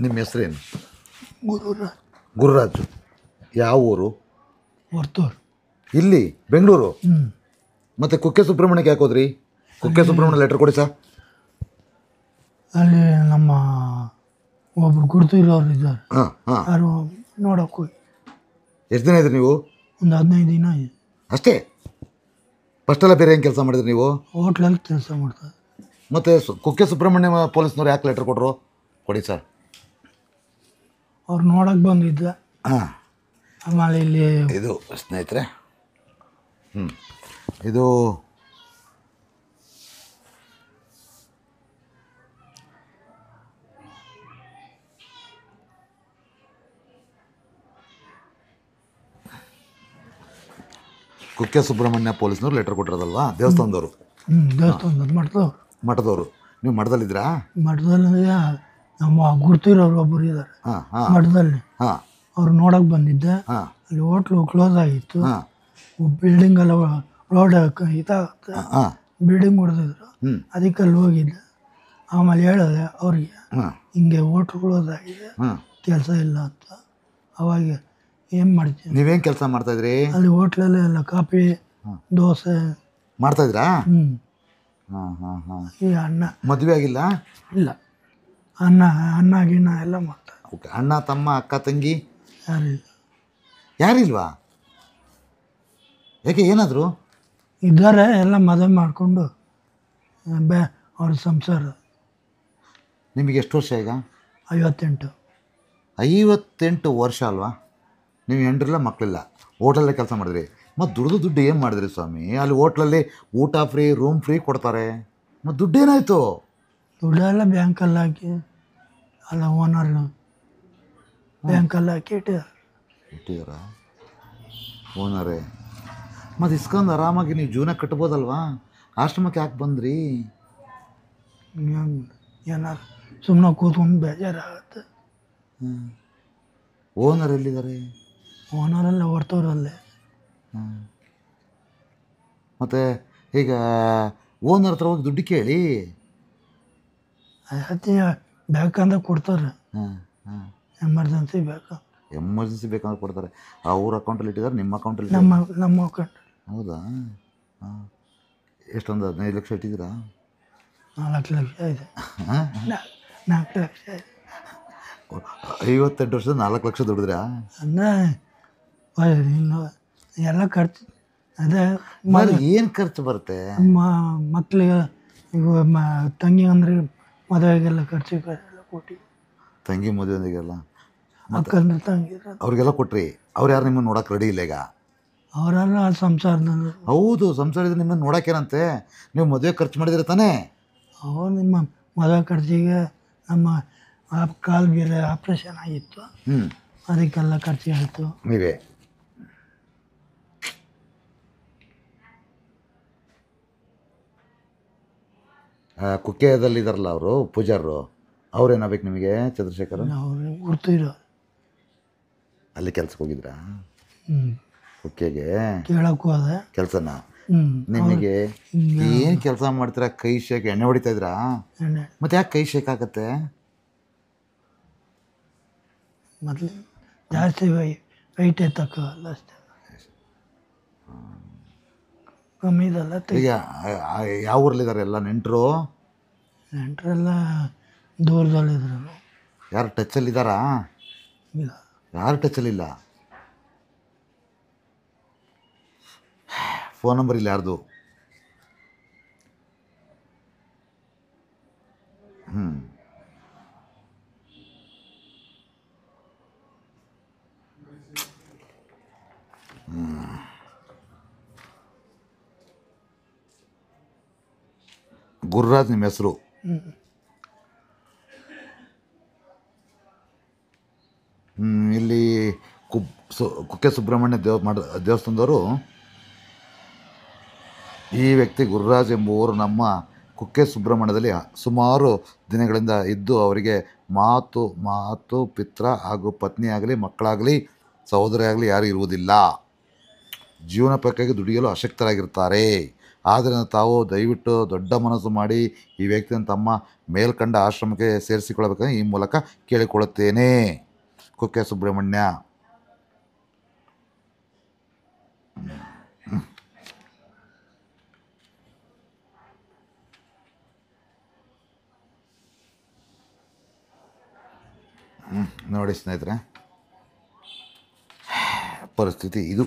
ನಿಮ್ಮ ಹೆಸರೇನು? ಗುರುರಾಜ್. ಗುರುರಾಜು. ಯಾವ ಊರು? ವರ್ತೂರು. ಇಲ್ಲಿ ಬೆಂಗಳೂರು. ಹ್ಞೂ. ಮತ್ತು ಕುಕ್ಕೆ ಸುಬ್ರಹ್ಮಣ್ಯಕ್ಕೆ ಯಾಕೆ ಹೋದ್ರಿ? ಕುಕ್ಕೆ ಸುಬ್ರಹ್ಮಣ್ಯ ಲೆಟ್ರ್ ಕೊಡಿ ಸರ್. ಅಲ್ಲಿ ನಮ್ಮ ಒಬ್ರು ಗುರ್ತಿರೋರು ಇದ್ದಾರೆ, ಹಾಂ ಹಾಂ. ಯಾರು ನೋಡೋಕೆ ಹೋಗಿ ಎಷ್ಟು ದಿನ ಇದ್ರಿ ನೀವು? ಒಂದು 15 ದಿನ ಆಗಿದೆ. ಅಷ್ಟೇ? ಫಸ್ಟೆಲ್ಲ ಬೇರೆ ಏನು ಕೆಲಸ ಮಾಡಿದ್ರಿ ನೀವು? ಹೋಟ್ಲಲ್ಲಿ ಕೆಲಸ ಮಾಡ್ತಾರೆ. ಮತ್ತು ಕುಕ್ಕೆ ಸುಬ್ರಹ್ಮಣ್ಯ ಪೊಲೀಸ್ನವ್ರು ಯಾಕೆ ಲೆಟ್ರ್ ಕೊಟ್ಟರು? ಕೊಡಿ ಸರ್. ಅವ್ರು ನೋಡೋಕೆ ಬಂದಿದ್ದೆ. ಹಾಂ. ಆಮೇಲೆ ಇಲ್ಲಿ ಇದು ಸ್ನೇಹಿತರೆ, ಇದು ಕುಕ್ಕೆ ಸುಬ್ರಹ್ಮಣ್ಯ ಪೊಲೀಸ್ನವ್ರು ಲೆಟ್ರ್ ಕೊಟ್ಟಿರೋದಲ್ವಾ? ದೇವಸ್ಥಾನದವರು? ದೇವಸ್ಥಾನದ ಮಠದವರು. ನೀವು ಮಠದಲ್ಲಿದ್ದೀರಾ? ಮಠದಲ್ಲಿ ನಮ್ಮ ಗುರ್ತಿರೋರು ಒಬ್ಬರು ಇದ್ದಾರೆ ಹಾಂ ಹಾಂ ಮಠದಲ್ಲಿ. ಹಾಂ ಅವ್ರು ನೋಡೋಕೆ ಬಂದಿದ್ದೆ. ಹಾಂ ಅಲ್ಲಿ ಹೋಟ್ಲು ಕ್ಲೋಸ್ ಆಗಿತ್ತು. ಹಾಂ ಬಿಲ್ಡಿಂಗ್ ಎಲ್ಲ ರೋಡ್ ಇದಾಗುತ್ತೆ, ಹಾಂ. ಬಿಲ್ಡಿಂಗ್ ಹೊಡೆದಿದ್ರು. ಹ್ಞೂ ಅದಕ್ಕೆ ಅಲ್ಲಿ ಹೋಗಿದ್ದೆ. ಆಮೇಲೆ ಹೇಳಿದೆ ಅವ್ರಿಗೆ, ಹಾಂ ಹಿಂಗೆ ಹೋಟ್ಲು ಕ್ಲೋಸ್ ಆಗಿದೆ, ಹಾಂ. ಕೆಲಸ ಇಲ್ಲ ಅಂತ. ಅವಾಗ ಏನು ಮಾಡ್ತೀನಿ, ನೀವೇನು ಕೆಲಸ ಮಾಡ್ತಾಯಿದ್ರಿ ಅಲ್ಲಿ ಹೋಟ್ಲಲ್ಲಿ ಎಲ್ಲ ಕಾಫಿ ದೋಸೆ ಮಾಡ್ತಾಯಿದ್ರಾ? ಹ್ಞೂ. ಹಾಂ ಹಾಂ ಹಾಂ. ಈ ಅನ್ನ ಮದುವೆ ಆಗಿಲ್ಲ? ಇಲ್ಲ, ಅನ್ನ ಗಿನ್ನ ಎಲ್ಲ ಮಾಡ್ತಾರೆ. ಓಕೆ. ಅಣ್ಣ ತಮ್ಮ ಅಕ್ಕ ತಂಗಿ ಯಾರಿಲ್ಲ. ಯಾರಿಲ್ವಾ? ಯಾಕೆ, ಏನಾದರೂ? ಇದ್ದಾರೆ, ಎಲ್ಲ ಮದುವೆ ಮಾಡಿಕೊಂಡು ಅವ್ರ ಸಂಸಾರ. ನಿಮಗೆ ಎಷ್ಟು ವರ್ಷ ಈಗ? 58. 58 ವರ್ಷ ಅಲ್ವಾ? ನೀವು ಹೆಂಡ್ರಿಲ್ಲ ಮಕ್ಕಳಿಲ್ಲ, ಹೋಟೆಲಲ್ಲಿ ಕೆಲಸ ಮಾಡಿದ್ರಿ. ಮತ್ತು ದುಡ್ಡು ಏನು ಮಾಡಿದ್ರಿ ಸ್ವಾಮಿ? ಅಲ್ಲಿ ಹೋಟ್ಲಲ್ಲಿ ಊಟ ಫ್ರೀ, ರೂಮ್ ಫ್ರೀ ಕೊಡ್ತಾರೆ. ಮತ್ತು ದುಡ್ಡೇನಾಯಿತು? ದುಡ್ಡೆಲ್ಲ ಬ್ಯಾಂಕಲ್ಲಿ ಹಾಕಿ, ಅಲ್ಲ ಓನರ್ ಬ್ಯಾಂಕಲ್ಲಿ ಹಾಕಿ ಇಟ್ಟಿದಾರ ಓನರೇ? ಮತ್ತು ಇಸ್ಕೊಂಡು ಆರಾಮಾಗಿ ನೀವು ಜೀವನ ಕಟ್ಬೋದಲ್ವಾ? ಆಶ್ರಮಕ್ಕೆ ಯಾಕೆ ಬಂದ್ರಿ? ಏನಾರು ಸುಮ್ಮನೆ ಕೂತ್ಕೊಂಡು ಬೇಜಾರಾಗುತ್ತೆ. ಓನರ್ ಎಲ್ಲಿದ್ದಾರೆ? ಓನರೆಲ್ಲ ಹೊರ್ತವ್ರಲ್ಲೇ. ಮತ್ತು ಈಗ ಓನರ್ ಹತ್ರ ಹೋಗಿ ದುಡ್ಡು ಕೇಳಿ. ಅದೇ ಬೇಕಂದ್ರೆ ಕೊಡ್ತಾರೆ, ಹಾಂ ಹಾಂ. ಎಮರ್ಜೆನ್ಸಿ ಬೇಕು. ಎಮರ್ಜೆನ್ಸಿ ಬೇಕಂದ್ರೆ ಕೊಡ್ತಾರೆ. ಅವ್ರ ಅಕೌಂಟಲ್ಲಿ ಇಟ್ಟಿದ್ದಾರೆ, ನಿಮ್ಮ ಅಕೌಂಟಲ್ಲಿ? ನಮ್ಮ ಅಕೌಂಟ್. ಹೌದಾ? ಹಾಂ. ಎಷ್ಟೊಂದು 15 ಲಕ್ಷ ಇಟ್ಟಿದ್ದೀರಾ? 4 ಲಕ್ಷ ಇದೆ. ಹಾಂ. 4 ಲಕ್ಷ ಇದೆ. 58 ವರ್ಷದ 4 ಲಕ್ಷ ದುಡಿದ್ರಾ? ಅಂದರೆ ಇನ್ನು ಎಲ್ಲ ಖರ್ಚು ಅದೇ. ಏನು ಖರ್ಚು ಬರುತ್ತೆ? ಮಕ್ಕಳಿಗೆ ಈಗ ತಂಗಿ ಅಂದರೆ ಮದುವೆಗೆಲ್ಲ ಖರ್ಚು ಎಲ್ಲ ಕೊಟ್ಟು, ತಂಗಿ ಮದುವೆಗೆಲ್ಲ ಅಕ್ಕಂದ್ರೆ ತಂಗಿ ಅವ್ರಿಗೆಲ್ಲ ಕೊಟ್ರಿ. ಅವ್ರು ಯಾರು ನಿಮ್ಮನ್ನು ನೋಡೋಕೆ ರೆಡಿ ಇಲ್ಲ ಈಗ? ಅವರೆಲ್ಲ ಸಂಸಾರದಲ್ಲಿ. ಹೌದು, ಸಂಸಾರ ಇದ್ರೆ ನಿಮ್ಮನ್ನು ನೋಡೋಕ್ಕೇನಂತೆ? ನೀವು ಮದುವೆ ಖರ್ಚು ಮಾಡಿದ್ರೆ ತಾನೇ? ಅವ್ರು ನಿಮ್ಮ ಮದುವೆ ಖರ್ಚಿಗೆ ನಮ್ಮ ಕಾಲು ಬೇರೆ ಆಪ್ರೇಷನ್ ಆಗಿತ್ತು, ಅದಕ್ಕೆಲ್ಲ ಖರ್ಚು ಆಯಿತು. ನೀವೇ? ಕುಕ್ಕೆಯದಲ್ಲಿದ್ದಾರಲ್ಲ ಅವರು ಪೂಜಾರರು, ಅವ್ರೇನಾಗಬೇಕು ನಿಮಗೆ? ಚಂದ್ರಶೇಖರ್ ಅವ್ರಿಗೆ ಗುರ್ತು ಇರೋ ಅಲ್ಲಿ ಕೆಲ್ಸಕ್ಕೆ ಹೋಗಿದ್ರಾ? ಕುಕ್ಕೆಗೆ ಕೇಳೋಕ್ಕೂ ಅದೇ ಕೆಲಸನ? ನಿಮಗೆ ಏನು ಕೆಲಸ ಮಾಡ್ತೀರಾ? ಕೈ ಶೇಕ್ ಎಣ್ಣೆ ಹೊಡಿತಾ ಇದ್ರಾ? ಮತ್ತೆ ಯಾಕೆ ಕೈ ಶೇಕ್ ಆಗುತ್ತೆ? ಮೊದಲು ಜಾಸ್ತಿ ವೈಟ್ ಎತ್ತಕ್ಕಲ್ಲ ಅಷ್ಟೇ, ಕಮ್ಮಿ ಇದಲ್ಲ. ಈಗ ಯಾವ ಊರಲ್ಲಿದ್ದಾರೆ ಎಲ್ಲ ನೆಂಟರು? ನೆಂಟರೆಲ್ಲ ದೂರದಲ್ಲಿದ್ರು. ಯಾರು ಟಚ್ಚಲ್ಲಿದ್ದಾರಾ? ಇಲ್ಲ, ಯಾರು ಟಚ್ಚಲ್ಲಿಲ್ಲ. ಫೋನ್ ನಂಬರ್ ಇಲ್ಲ ಯಾರ್ದು? ಗುರುರಾಜ್ ನಿಮ್ಮ ಹೆಸರು? ಇಲ್ಲಿ ಕುಕ್ಕೆ ಸುಬ್ರಹ್ಮಣ್ಯ ದೇವಸ್ಥಾನದವರು ಈ ವ್ಯಕ್ತಿ ಗುರುರಾಜ್ ಎಂಬುವರು ನಮ್ಮ ಕುಕ್ಕೆ ಸುಬ್ರಹ್ಮಣ್ಯದಲ್ಲಿ ಸುಮಾರು ದಿನಗಳಿಂದ ಇದ್ದು ಅವರಿಗೆ ಮಾತು ಪಿತ್ರ ಹಾಗೂ ಪತ್ನಿ ಆಗಲಿ ಮಕ್ಕಳಾಗಲಿ ಸಹೋದರಿ ಆಗಲಿ ಯಾರೂ ಇರುವುದಿಲ್ಲ. ಜೀವನೋಪಾಯಕ್ಕಾಗಿ ದುಡಿಯಲು ಅಶಕ್ತರಾಗಿರ್ತಾರೆ. ಆದ್ದರಿಂದ ತಾವು ದಯವಿಟ್ಟು ದೊಡ್ಡ ಮನಸ್ಸು ಮಾಡಿ ಈ ವ್ಯಕ್ತಿಯನ್ನು ತಮ್ಮ ಮೇಲ್ಕಂಡ ಆಶ್ರಮಕ್ಕೆ ಸೇರಿಸಿಕೊಳ್ಳಬೇಕಂದ್ರೆ ಈ ಮೂಲಕ ಕೇಳಿಕೊಳ್ಳುತ್ತೇನೆ. ಕುಕ್ಕೆ ಸುಬ್ರಹ್ಮಣ್ಯ. ನೋಡಿ ಸ್ನೇಹಿತರೆ, ಪರಿಸ್ಥಿತಿ ಇದು.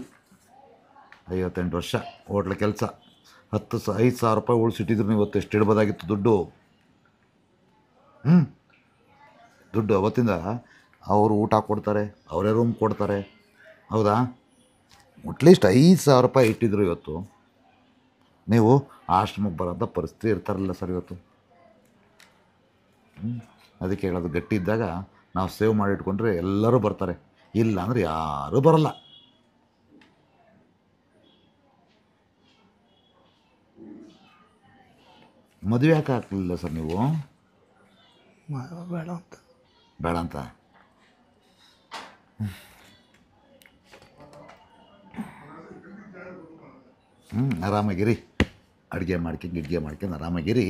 58 ವರ್ಷ ಹೋಟ್ಲ್ ಕೆಲಸ, 5,000 ರೂಪಾಯಿ ಉಳಿಸಿಟ್ಟಿದ್ರು ಇವತ್ತು ಎಷ್ಟು ಇಡ್ಬೋದಾಗಿತ್ತು ದುಡ್ಡು. ದುಡ್ಡು ಅವತ್ತಿಂದ ಅವರು ಊಟ ಕೊಡ್ತಾರೆ, ಅವರೇ ರೂಮ್ ಕೊಡ್ತಾರೆ, ಹೌದಾ? ಅಟ್ಲೀಸ್ಟ್ 5,000 ರೂಪಾಯಿ ಇಟ್ಟಿದ್ರು ಇವತ್ತು. ನೀವು ಆಶ್ರಮಕ್ಕೆ ಬರೋಂಥ ಪರಿಸ್ಥಿತಿ ಇರ್ತಾರಲ್ಲ ಸರ್ ಇವತ್ತು. ಅದಕ್ಕೆ ಹೇಳೋದು, ಗಟ್ಟಿ ಇದ್ದಾಗ ನಾವು ಸೇವ್ ಮಾಡಿಟ್ಕೊಂಡ್ರೆ ಎಲ್ಲರೂ ಬರ್ತಾರೆ, ಇಲ್ಲ ಅಂದರೆ ಯಾರೂ ಬರಲ್ಲ. ಮದುವೆ ಯಾಕೆ ಹಾಕಲಿಲ್ಲ ಸರ್ ನೀವು? ಬೇಡ ಅಂತ. ಬೇಡ ಅಂತ. ಆರಾಮಾಗಿರಿ, ಅಡುಗೆ ಮಾಡ್ಕೊಂಡು ಆರಾಮಾಗಿರಿ,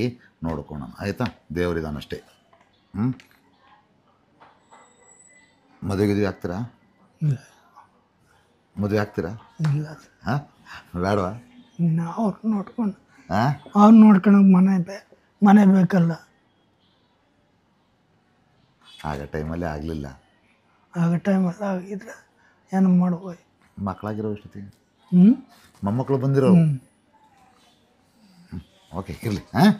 ನೋಡ್ಕೋಣ ಆಯಿತಾ? ದೇವರಿದಾನಷ್ಟೇ. ಮದುವೆ ಆಗ್ತೀರಾ? ಮದುವೆ ಆಗ್ತೀರಾ? ಇಲ್ಲ ಹಾಂ, ಬೇಡವಾ? ಅವ್ರು ನೋಡ್ಕೊಂಡು ಹಾಂ, ಅವ್ರು ನೋಡ್ಕೊಳಕ್ಕೆ ಮನೆ ಬೇಕಲ್ಲ. ಆಗ ಟೈಮಲ್ಲೇ ಆಗಲಿಲ್ಲ. ಆಗ ಟೈಮಲ್ಲಿ ಆಗಿದ್ರೆ ಏನು ಮಾಡ್ಬೋದು. ಮಕ್ಕಳಾಗಿರೋ ಇಷ್ಟೊತ್ತಿಗೆ ಹ್ಞೂ ಮೊಮ್ಮಕ್ಕಳು ಬಂದಿರೋ. ಓಕೆ, ಇರಲಿ. ಹಾಂ.